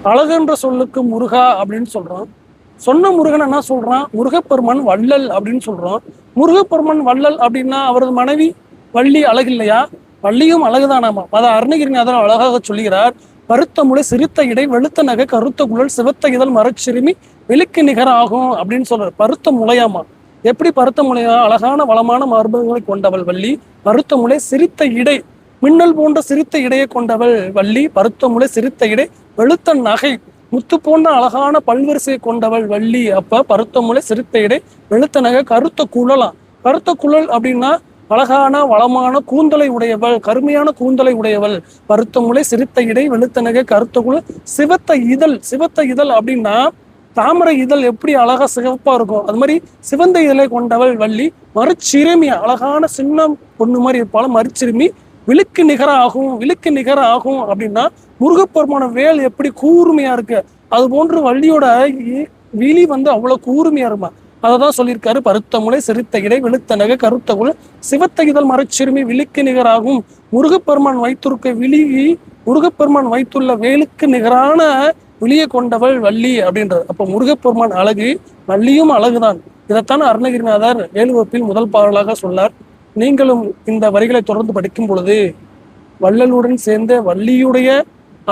அழகுன்ற சொல்லுக்கு முருகா அப்படின்னு சொல்றோம். சொன்ன முருகன் என்ன சொல்றான்? முருகப்பெருமான் வள்ளல் அப்படின்னு சொல்றோம். முருகப்பெருமான் வள்ளல் அப்படின்னா அவரது மனைவி வள்ளி அழகு இல்லையா? வள்ளியும் அழகுதானாமா. அதை அருணகிரிநாதர் அழகாக சொல்லுகிறார். பருத்த முளை சிறுத்த இடை வெளுத்த நகை கருத்த குழல் சிவத்த இதழ் மரச்சிறுமி வெளிக்கு நிகர் ஆகும் அப்படின்னு சொல்றார். பருத்த முளையாமா. எப்படி பருத்த முளையா? அழகான வளமான மர்மங்களை கொண்டவள் வள்ளி. பருத்த முளை சிரித்த இடை மின்னல் போன்ற சிரித்த இடையை கொண்டவள் வள்ளி. பருத்த முளை சிரித்த இடை வெளுத்த நகை முத்து போன்ற அழகான பல்வரிசையை கொண்டவள் வள்ளி. அப்ப பருத்த முளை சிரித்த இடை வெளுத்த நகை கருத்த குழலாம். கருத்த குழல் அப்படின்னா அழகான வளமான கூந்தலை உடையவள், கருமையான கூந்தலை உடையவள். பருத்த முளை சிரித்த இடை வெளுத்த நகை கருத்த குழல் சிவத்த இதழ். சிவத்த இதழ் அப்படின்னா தாமரை இதழ் எப்படி அழகா சிவப்பா இருக்கும், அது மாதிரி சிவந்த இதழை கொண்டவள் வள்ளி. மறுச்சிறுமி அழகான சின்ன பொண்ணு மாதிரி இருப்பாலும் மறுச்சிறுமி விழுக்கு நிகர ஆகும். விழுக்கு நிகர ஆகும் அப்படின்னா முருகப்பெருமான வேல் எப்படி கூர்மையா இருக்கு, அது போன்று வள்ளியோட விழி அவ்வளவு கூர்மையா இருமா. அததான் சொல்லியிருக்காரு. பருத்த முளை சிறுத்த இடை வெளுத்த நகை கருத்த குழல் சிவத்த இதழ் மரச்சிறுமி விழுக்கு நிகராகும். முருகப்பெருமான் வைத்திருக்க விழி முருகப்பெருமான் வைத்துள்ள வேலுக்கு நிகரான விழியை கொண்டவள் வள்ளி அப்படின்றது. அப்ப முருகப்பெருமான் அழகு, வள்ளியும் அழகுதான். இதைத்தான் அருணகிரிநாதர் வேலுவப்பில் முதல் பாடலாக சொன்னார். நீங்களும் இந்த வரிகளை தொடர்ந்து படிக்கும் பொழுது வள்ளலுடன் சேர்ந்த வள்ளியுடைய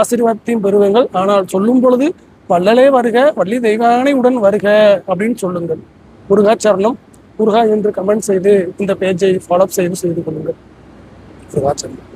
ஆசீர்வாதத்தையும் பெறுவீர்கள். ஆனால் சொல்லும் பொழுது வள்ளலே வருக, வள்ளி தெய்வானை உடன் வருக அப்படின்னு சொல்லுங்கள். முருகா சரணம். முருகா என்று கமெண்ட் செய்து இந்த பேஜை ஃபாலோ செய்து கொள்ளுங்கள். முருகா சரணம்.